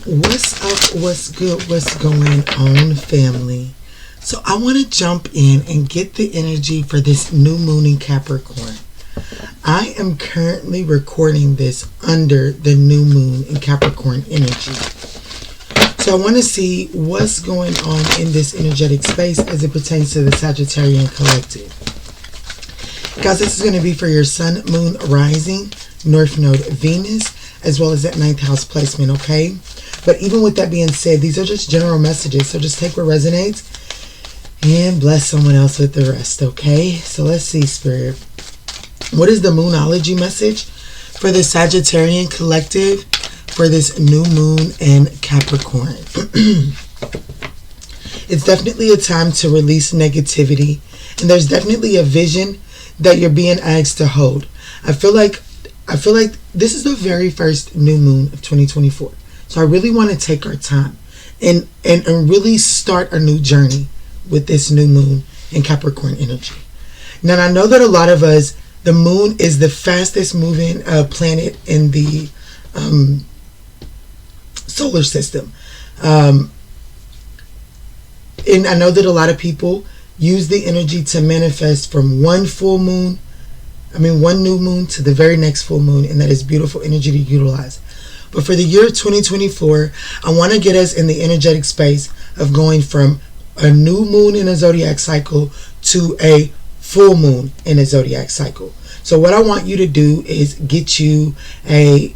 What's up? What's good? What's going on, family? So I want to jump in and get the energy for this new moon in Capricorn. I am currently recording this under the new moon in Capricorn energy. So I want to see what's going on in this energetic space as it pertains to the Sagittarian collective. Guys, this is going to be for your sun, moon, rising, north node, Venus, as well as that 9th house placement, okay? But even with that being said, these are just general messages, so just take what resonates and bless someone else with the rest, okay? So let's see, Spirit. What is the Moonology message for the Sagittarian collective for this new moon in Capricorn? It's definitely a time to release negativity, and there's definitely a vision that you're being asked to hold. I feel like this is the very first new moon of 2024. So I really want to take our time and really start a new journey with this new moon in Capricorn energy. Now, I know that a lot of us, the moon is the fastest moving planet in the solar system. And I know that a lot of people use the energy to manifest from one new moon to the very next full moon, and that is beautiful energy to utilize. But for the year 2024, I want to get us in the energetic space of going from a new moon in a zodiac cycle to a full moon in a zodiac cycle. So what I want you to do is get you a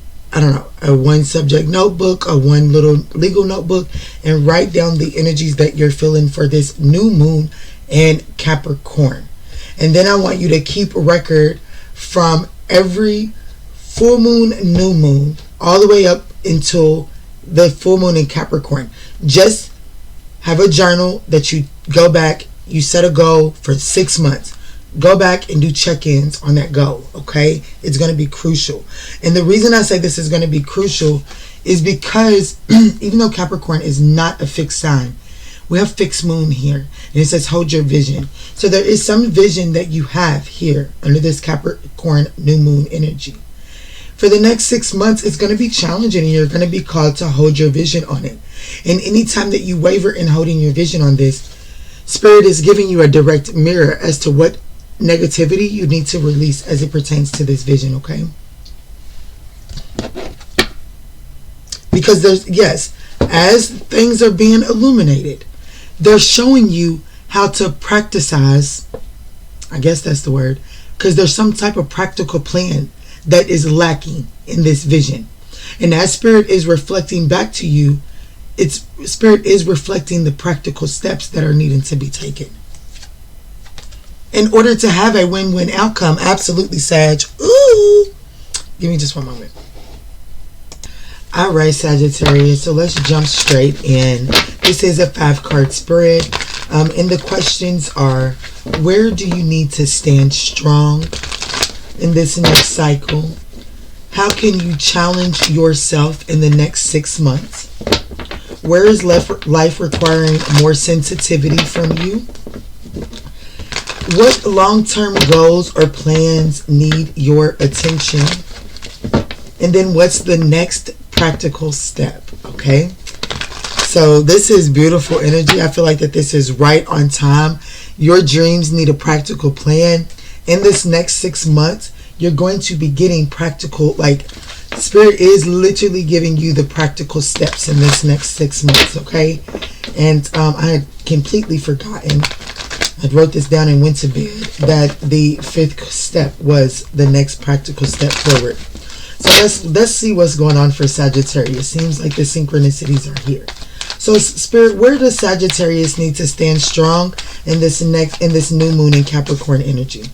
one subject notebook, a one little legal notebook, and write down the energies that you're feeling for this new moon in Capricorn. And then I want you to keep a record from every full moon, new moon, all the way up until the full moon in Capricorn. Just have a journal that you go back, you set a goal for 6 months. Go back and do check-ins on that goal, okay? It's going to be crucial. And the reason I say this is going to be crucial is because even though Capricorn is not a fixed sign, we have fixed moon here, and it says hold your vision. So there is some vision that you have here under this Capricorn new moon energy. For the next 6 months, it's going to be challenging, and you're going to be called to hold your vision on it. And anytime that you waver in holding your vision on this, Spirit is giving you a direct mirror as to what negativity you need to release as it pertains to this vision, okay? Because as things are being illuminated, they're showing you how to practicize, I guess that's the word, because there's some type of practical plan that is lacking in this vision. And as Spirit is reflecting back to you, Spirit is reflecting the practical steps that are needing to be taken in order to have a win-win outcome. Absolutely, Sag. Ooh, give me just one moment. All right, Sagittarius, so let's jump straight in. This is a 5-card spread, and the questions are, where do you need to stand strong in this next cycle? How can you challenge yourself in the next 6 months? Where is life requiring more sensitivity from you? What long-term goals or plans need your attention? And then what's the next practical step? Okay, so this is beautiful energy. I feel like that this is right on time. Your dreams need a practical plan. In this next 6 months, you're going to be getting practical, like Spirit is literally giving you the practical steps in this next 6 months, okay? And I had completely forgotten, I wrote this down and went to bed, that the 5th step was the next practical step forward. So let's see what's going on for Sagittarius. Seems like the synchronicities are here. So Spirit, where does Sagittarius need to stand strong in this new moon in Capricorn energy?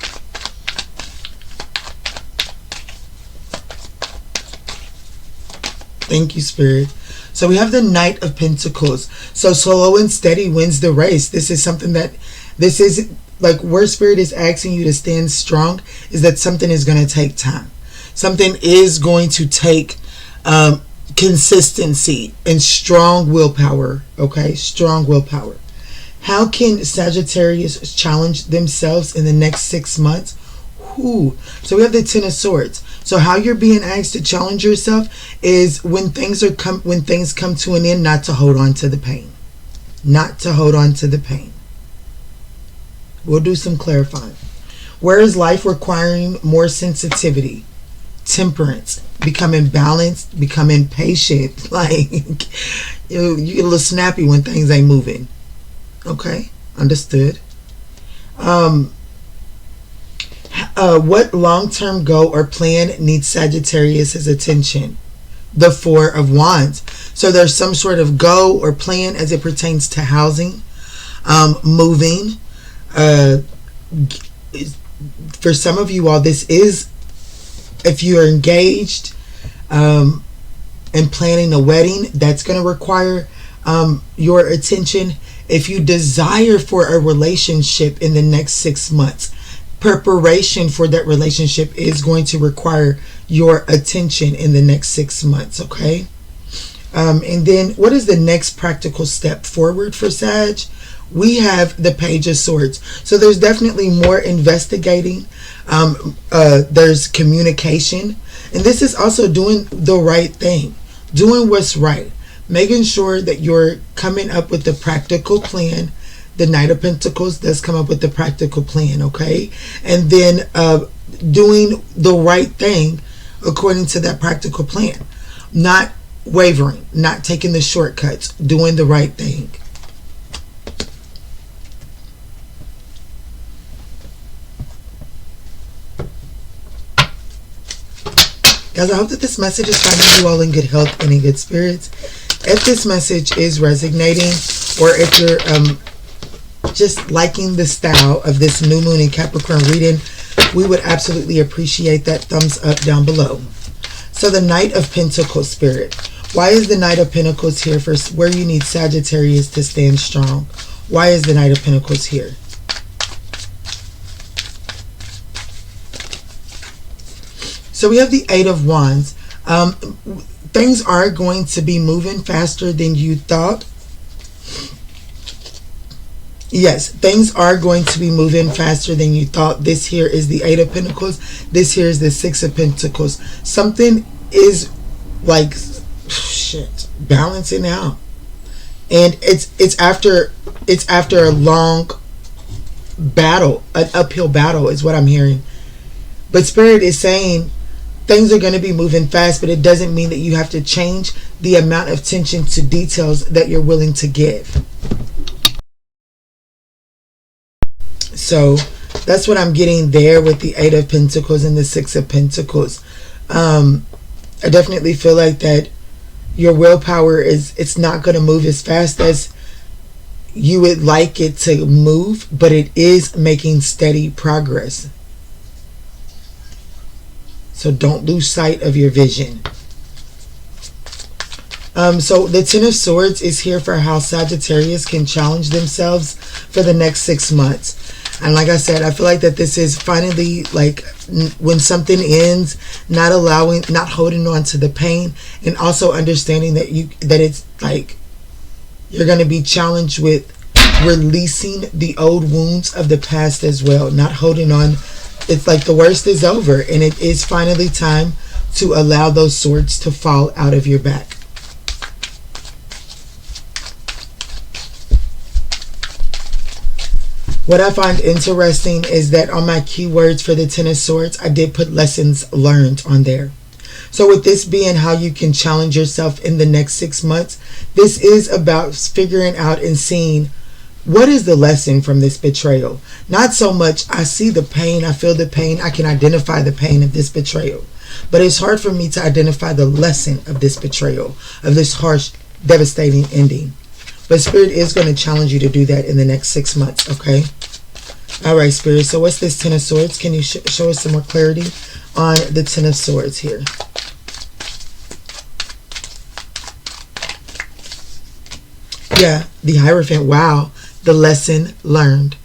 Thank you, Spirit. So we have the Knight of Pentacles. So slow and steady wins the race. This is something that, this is like where Spirit is asking you to stand strong, is that something is going to take time. Something is going to take consistency and strong willpower, okay? Strong willpower. How can Sagittarius challenge themselves in the next 6 months? So we have the 10 of Swords. So how you're being asked to challenge yourself is when things come to an end, not to hold on to the pain. Not to hold on to the pain. We'll do some clarifying. Where is life requiring more sensitivity, temperance, becoming balanced, becoming patient? Like, you get a little snappy when things ain't moving. Okay, understood. What long-term goal or plan needs Sagittarius' attention? The Four of Wands. So there's some sort of goal or plan as it pertains to housing, moving. For some of you all, this is, if you're engaged and planning a wedding, that's going to require your attention. If you desire for a relationship in the next 6 months, preparation for that relationship is going to require your attention in the next 6 months, okay? And then what is the next practical step forward for Sag? We have the Page of Swords. So there's definitely more investigating. There's communication. And this is also doing the right thing. Doing what's right. Making sure that you're coming up with the practical plan. The Knight of Pentacles does come up with the practical plan, okay? And then doing the right thing according to that practical plan. Not wavering, not taking the shortcuts, doing the right thing. Guys, I hope that this message is finding you all in good health and in good spirits. If this message is resonating, or if you're just liking the style of this new moon in Capricorn reading, we would absolutely appreciate that thumbs up down below. So the Knight of Pentacles spirit. Why is the Knight of Pentacles here for where you need Sagittarius to stand strong? Why is the Knight of Pentacles here? So we have the Eight of Wands. Things are going to be moving faster than you thought. Yes, things are going to be moving faster than you thought. This here is the Eight of Pentacles. This here is the Six of Pentacles. Something is like, shit, balancing out. And it's after a long battle, an uphill battle is what I'm hearing. But Spirit is saying things are going to be moving fast, but it doesn't mean that you have to change the amount of attention to details that you're willing to give. So that's what I'm getting there with the Eight of Pentacles and the Six of Pentacles. I definitely feel like that your willpower it's not going to move as fast as you would like it to move, but it is making steady progress. So don't lose sight of your vision. So the Ten of Swords is here for how Sagittarius can challenge themselves for the next 6 months. And like I said, I feel like that this is finally like when something ends, not holding on to the pain, and also understanding that it's like you're going to be challenged with releasing the old wounds of the past as well, not holding on. It's like the worst is over, and it is finally time to allow those swords to fall out of your back. What I find interesting is that on my keywords for the Ten of Swords, I did put lessons learned on there. So with this being how you can challenge yourself in the next 6 months, this is about figuring out and seeing what is the lesson from this betrayal. Not so much I see the pain, I feel the pain, I can identify the pain of this betrayal. But it's hard for me to identify the lesson of this betrayal, of this harsh, devastating ending. But Spirit is going to challenge you to do that in the next 6 months, okay? All right, Spirit. So what's this Ten of Swords? Can you show us some more clarity on the Ten of Swords here? Yeah, the Hierophant. Wow. The lesson learned.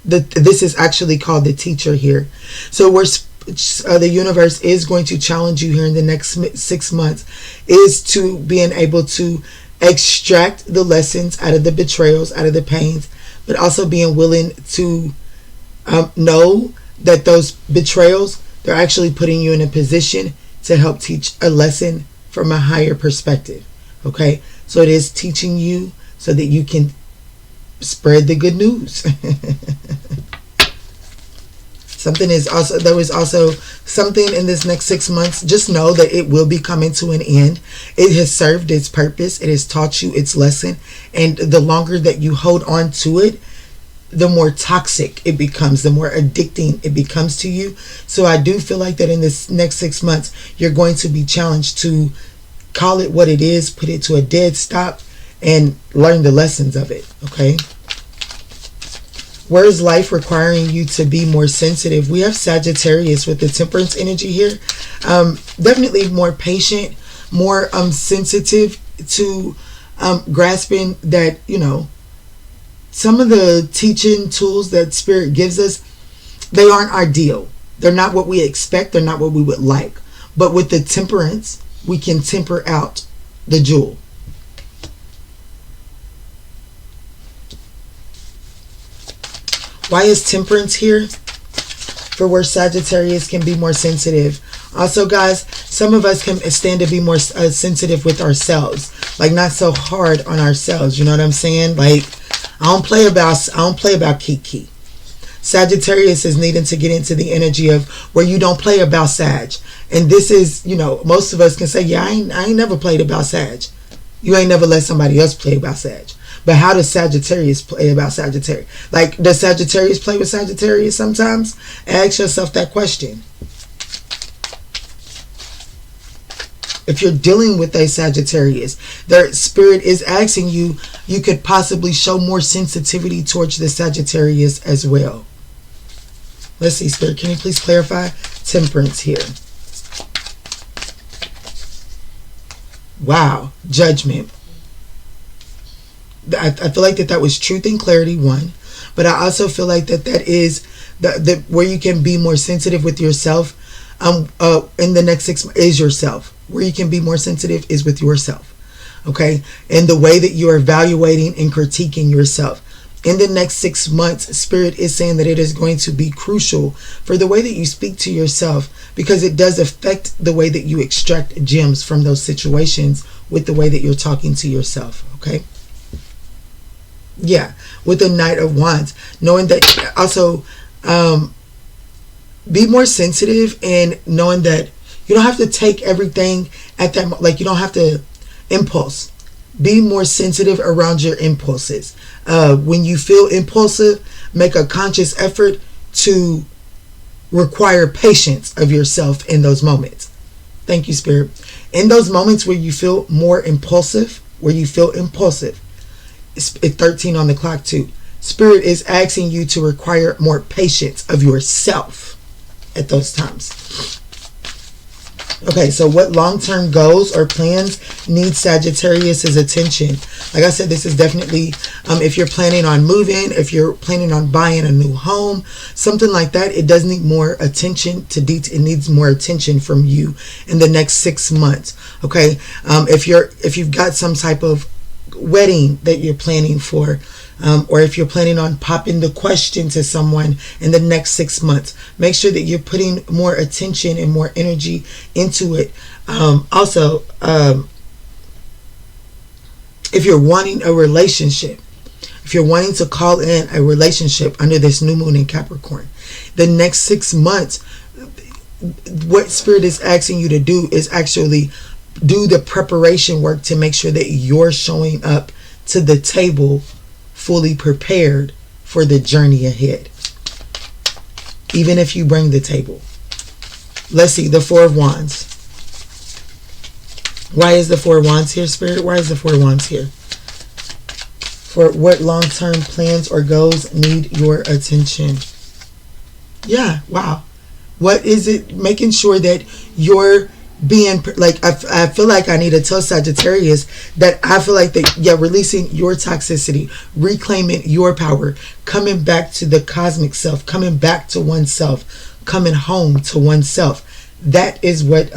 This is actually called the teacher here. So the universe is going to challenge you here in the next 6 months is to being able to extract the lessons out of the betrayals, out of the pains, but also being willing to know that those betrayals They're actually putting you in a position to help teach a lesson from a higher perspective. Okay, so it is teaching you so that you can spread the good news. There was also something in this next 6 months. Just know that it will be coming to an end. It has served its purpose. It has taught you its lesson. And the longer that you hold on to it, the more toxic it becomes, the more addicting it becomes to you. So I do feel like that in this next 6 months, you're going to be challenged to call it what it is, put it to a dead stop, and learn the lessons of it. Okay. Where is life requiring you to be more sensitive? We have Sagittarius with the temperance energy here. Definitely more patient, more sensitive to grasping that, you know, some of the teaching tools that Spirit gives us, they aren't ideal. They're not what we expect. They're not what we would like. But with the temperance, we can temper out the jewel. Why is temperance here? For where Sagittarius can be more sensitive. Also, guys, some of us can stand to be more sensitive with ourselves. Like, not so hard on ourselves. You know what I'm saying? Like, I don't play about Kiki. Sagittarius is needing to get into the energy of where you don't play about Sag. And this is, you know, most of us can say, yeah, I ain't never played about Sag. You ain't never let somebody else play about Sag. But how does Sagittarius play about Sagittarius? Like, does Sagittarius play with Sagittarius sometimes? Ask yourself that question. If you're dealing with a Sagittarius, their spirit is asking you, you could possibly show more sensitivity towards the Sagittarius as well. Let's see, Spirit, can you please clarify? Temperance here. Wow, Judgment. I feel like that was truth and clarity, one. But I also feel like that is the where you can be more sensitive with yourself in the next 6 months is yourself. Where you can be more sensitive is with yourself. Okay? And the way that you are evaluating and critiquing yourself. In the next 6 months, Spirit is saying that it is going to be crucial for the way that you speak to yourself, because it does affect the way that you extract gems from those situations with the way that you're talking to yourself. Okay? Yeah, with the Knight of Wands, knowing that also be more sensitive and knowing that you don't have to take everything at that, like you don't have to impulse. Be more sensitive around your impulses. When you feel impulsive, make a conscious effort to require patience of yourself in those moments. Thank you, Spirit. In those moments where you feel more impulsive, it's 13 on the clock too. Spirit is asking you to require more patience of yourself at those times. Okay, so what long-term goals or plans need Sagittarius's attention? Like I said, this is definitely, if you're planning on moving, if you're planning on buying a new home, something like that, it does need more attention to detail. It needs more attention from you in the next 6 months. Okay, if you've got some type of wedding that you're planning for, or if you're planning on popping the question to someone in the next 6 months, make sure that you're putting more attention and more energy into it. Also, if you're wanting a relationship, if you're wanting to call in a relationship under this new moon in Capricorn, the next 6 months, what Spirit is asking you to do is actually do the preparation work to make sure that you're showing up to the table fully prepared for the journey ahead, even if you bring the table. Let's see, the Four of Wands. Why is the Four of Wands here, Spirit? Why is the Four of Wands here? For what long-term plans or goals need your attention? Yeah, wow. What is it? Making sure that you're being like, I feel like I need to tell Sagittarius that I feel like that, yeah, releasing your toxicity, reclaiming your power, coming back to the cosmic self, coming back to oneself, coming home to oneself. That is what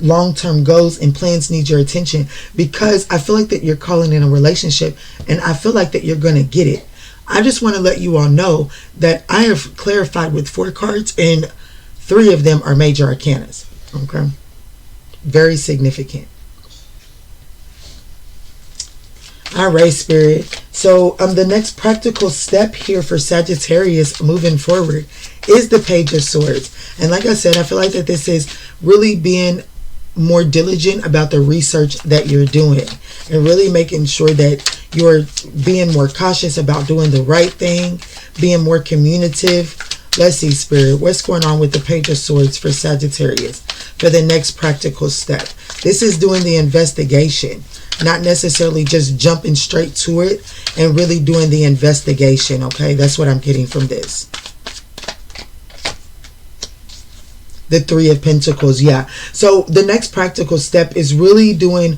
long-term goals and plans need your attention, because I feel like that you're calling in a relationship and I feel like that you're going to get it. I just want to let you all know that I have clarified with 4 cards, and 3 of them are major arcanas. Okay, very significant. All right, Spirit. So the next practical step here for Sagittarius moving forward is the Page of Swords. And like I said, I feel like that this is really being more diligent about the research that you're doing and really making sure that you're being more cautious about doing the right thing, being more communicative. Let's see, Spirit, what's going on with the Page of Swords for Sagittarius for the next practical step? This is doing the investigation, not necessarily just jumping straight to it, and really doing the investigation, okay? That's what I'm getting from this. The 3 of Pentacles, yeah. So the next practical step is really doing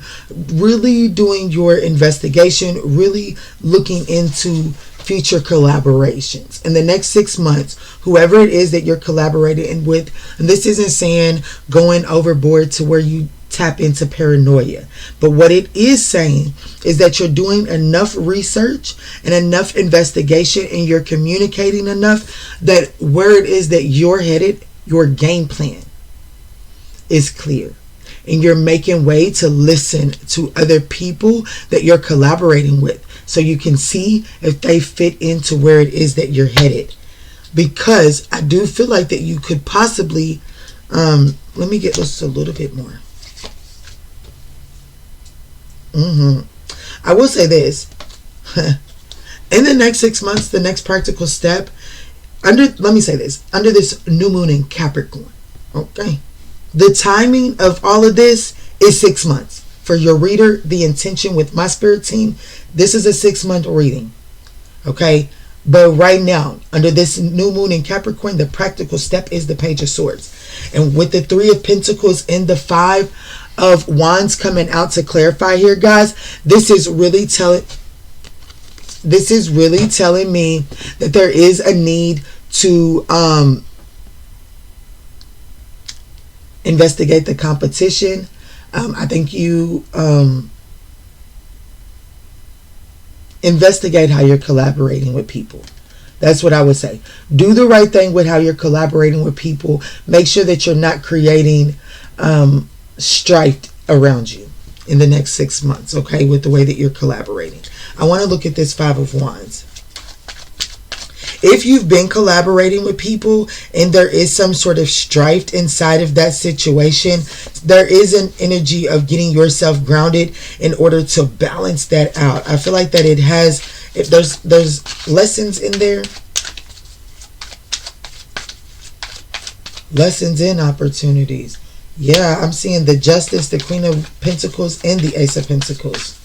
your investigation, really looking into future collaborations. In the next 6 months, whoever it is that you're collaborating with, and this isn't saying going overboard to where you tap into paranoia, but what it is saying is that you're doing enough research and enough investigation, and you're communicating enough that where it is that you're headed, your game plan is clear, and you're making way to listen to other people that you're collaborating with so you can see if they fit into where it is that you're headed. Because I do feel like that you could possibly let me get just a little bit more. I will say this. In the next 6 months, the next practical step, let me say this, under this new moon in Capricorn, okay? The timing of all of this is 6 months. For your reader, the intention with my spirit team, this is a 6-month reading, okay? But right now, under this new moon in Capricorn, the practical step is the Page of Swords. And with the 3 of Pentacles and the 5 of Wands coming out to clarify here, guys, this is really telling me that there is a need to investigate the competition. I think you investigate how you're collaborating with people. That's what I would say. Do the right thing with how you're collaborating with people. Make sure that you're not creating strife around you in the next 6 months, okay, with the way that you're collaborating. I want to look at this 5 of Wands. If you've been collaborating with people and there is some sort of strife inside of that situation, there is an energy of getting yourself grounded in order to balance that out. I feel like that it has, if there's lessons in there, lessons and opportunities. Yeah, I'm seeing the Justice, the Queen of Pentacles, and the Ace of Pentacles.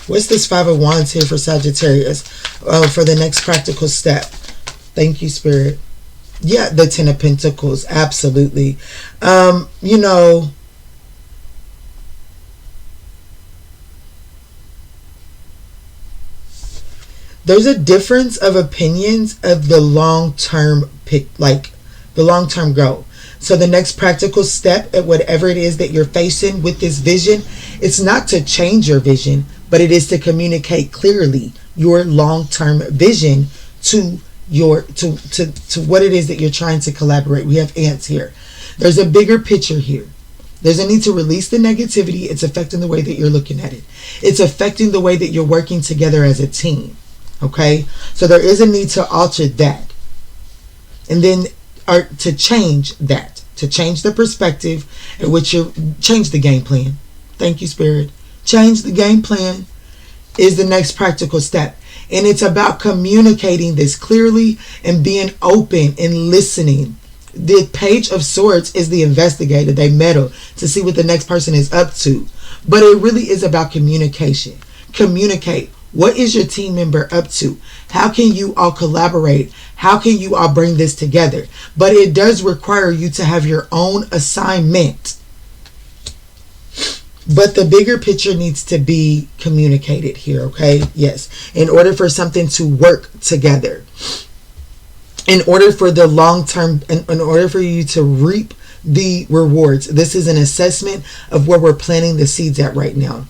What's this 5 of Wands here for Sagittarius for the next practical step? Thank you, Spirit. Yeah, the 10 of Pentacles. Absolutely. You know, there's a difference of opinions of the long-term the long-term goal. So the next practical step at whatever it is that you're facing with this vision, it's not to change your vision, but it is to communicate clearly your long-term vision to to what it is that you're trying to collaborate. We have ants here. There's a bigger picture here. There's a need to release the negativity. It's affecting the way that you're looking at it. It's affecting the way that you're working together as a team. Okay? So there is a need to alter that. And then to change that. To change the perspective at which you change the game plan. Thank you, Spirit. Change the game plan is the next practical step. And it's about communicating this clearly and being open and listening. The Page of Swords is the investigator. They meddle to see what the next person is up to. But it really is about communication. Communicate. What is your team member up to? How can you all collaborate? How can you all bring this together? But it does require you to have your own assignment. But the bigger picture needs to be communicated here, okay? Yes. In order for something to work together. In order for the long term, in order for you to reap the rewards. This is an assessment of where we're planting the seeds at right now.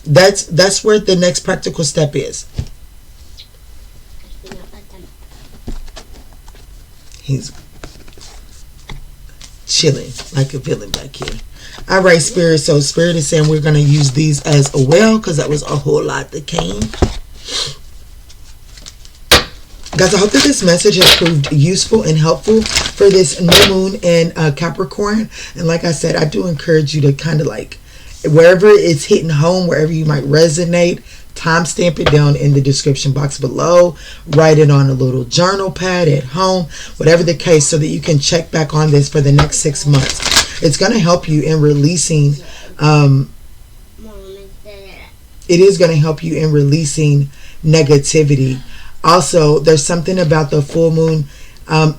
That's where the next practical step is. chilling like a villain back here. All right, Spirit. So Spirit is saying we're going to use these as well because that was a whole lot that came. Guys, I hope that this message has proved useful and helpful for this new moon in Capricorn. And like I said, I do encourage you to kind of like, wherever it's hitting home, wherever you might resonate, timestamp it down in the description box below. Write it on a little journal pad at home, whatever the case, so that you can check back on this for the next 6 months. It's going to help you in releasing, it is going to help you in releasing negativity. Also, there's something about the full moon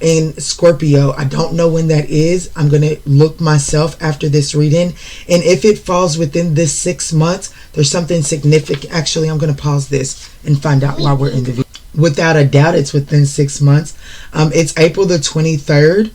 in Scorpio. I don't know when that is. I'm going to look myself after this reading. And if it falls within this 6 months, there's something significant. Actually, I'm going to pause this and find out while we're in the video. Without a doubt, it's within 6 months. It's April the 23rd.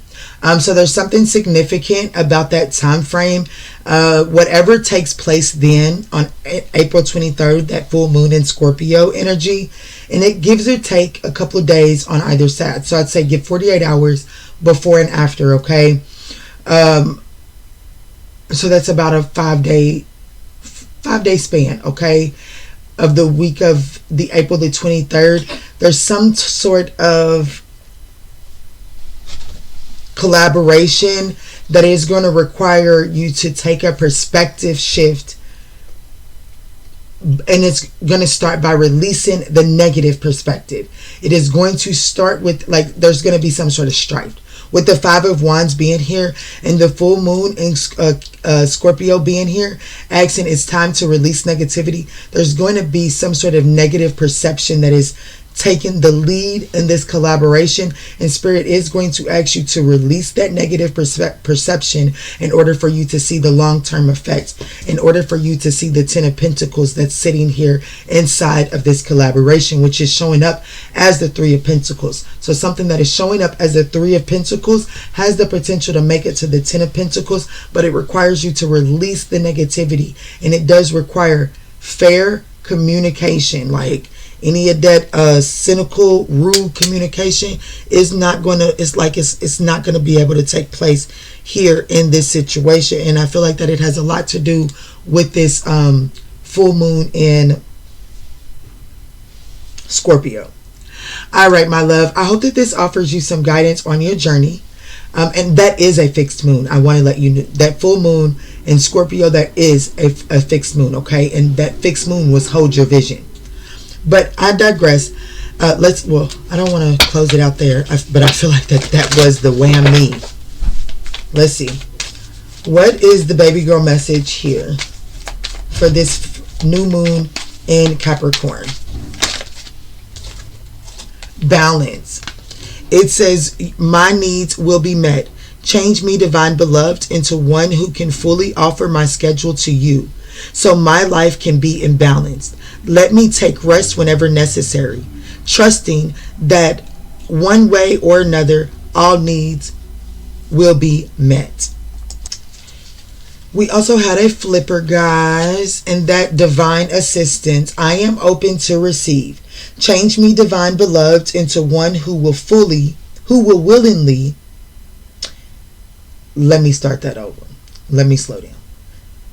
So there's something significant about that time frame. Whatever takes place then on April 23rd, that full moon in Scorpio energy, and it gives or take a couple of days on either side. So I'd say give 48 hours before and after, okay? So that's about a 5-day span, okay, of the week of the April the 23rd. There's some sort of collaboration that is going to require you to take a perspective shift, and it's going to start by releasing the negative perspective. It is going to start with, like, there's going to be some sort of strife with the 5 of Wands being here and the full moon in Scorpio being here, asking it's time to release negativity. There's going to be some sort of negative perception that is taking the lead in this collaboration, and Spirit is going to ask you to release that negative perception in order for you to see the long-term effects, in order for you to see the 10 of Pentacles that's sitting here inside of this collaboration, which is showing up as the 3 of Pentacles. So something that is showing up as the 3 of Pentacles has the potential to make it to the 10 of Pentacles, but it requires you to release the negativity, and it does require fair communication. Like, any of that cynical, rude communication is not going to, it's not going to be able to take place here in this situation. And I feel like that it has a lot to do with this full moon in Scorpio. All right, my love, I hope that this offers you some guidance on your journey. And that is a fixed moon. I want to let you know that full moon in Scorpio, that is a fixed moon, okay? And that fixed moon was hold your vision. But I digress. I don't want to close it out there, but I feel like that was the whammy. Let's see. What is the baby girl message here for this new moon in Capricorn? Balance. It says, my needs will be met. Change me, divine beloved, into one who can fully offer my schedule to you, so my life can be imbalanced. Let me take rest whenever necessary, trusting that one way or another, all needs will be met. We also had a flipper, guys, and that divine assistance. I am open to receive. Change me, divine beloved, into one who will willingly. Let me start that over. Let me slow down.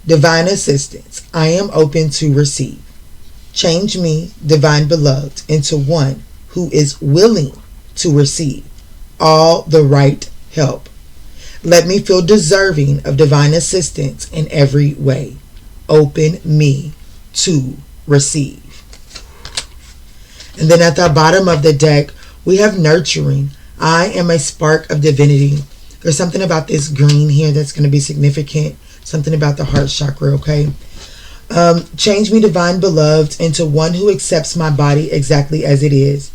Divine assistance. I am open to receive. Change me, divine beloved, into one who is willing to receive all the right help. Let me feel deserving of divine assistance in every way. Open me to receive. And then at the bottom of the deck, we have nurturing. I am a spark of divinity. There's something about this green here that's going to be significant. Something about the heart chakra, okay? Change me, divine beloved, into one who accepts my body exactly as it is,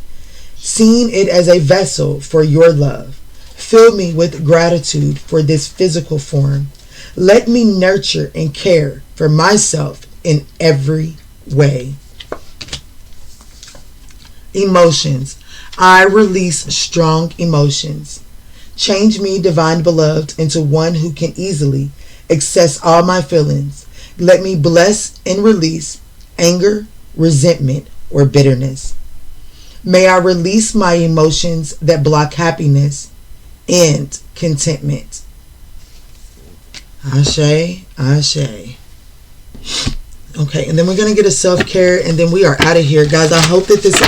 seeing it as a vessel for your love. Fill me with gratitude for this physical form. Let me nurture and care for myself in every way. Emotions. I release strong emotions. Change me, divine beloved, into one who can easily access all my feelings. Let me bless and release anger, resentment, or bitterness. May I release my emotions that block happiness and contentment. Ashe, ashe. Okay, and then we're going to get a self-care, and then we are out of here. Guys, I hope that this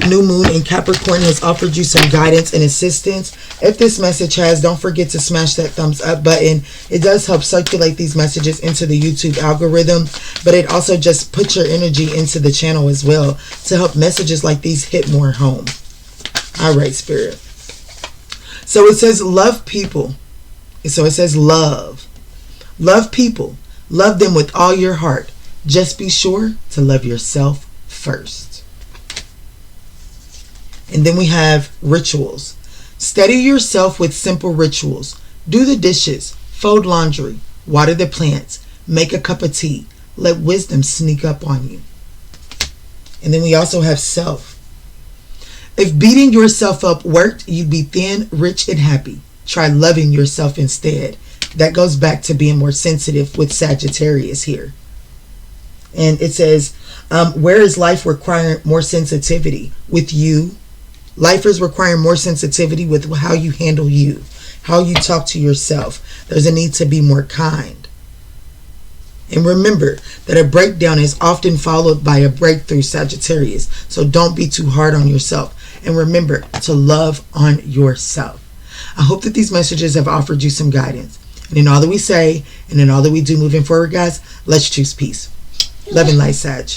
new moon in Capricorn has offered you some guidance and assistance. If this message has, don't forget to smash that thumbs up button. It does help circulate these messages into the YouTube algorithm, but it also just puts your energy into the channel as well to help messages like these hit more home. All right, Spirit. So it says love people. So it says love. Love people. Love them with all your heart. Just be sure to love yourself first. And then we have rituals. Steady yourself with simple rituals. Do the dishes, fold laundry, water the plants, make a cup of tea. Let wisdom sneak up on you. And then we also have self. If beating yourself up worked, you'd be thin, rich, and happy. Try loving yourself instead. That goes back to being more sensitive with Sagittarius here. And it says, where is life requiring more sensitivity? With you. Life is requiring more sensitivity with how you handle you, how you talk to yourself. There's a need to be more kind. And remember that a breakdown is often followed by a breakthrough, Sagittarius. So don't be too hard on yourself. And remember to love on yourself. I hope that these messages have offered you some guidance. And in all that we say, and in all that we do moving forward, guys, let's choose peace. Love and light, Sag.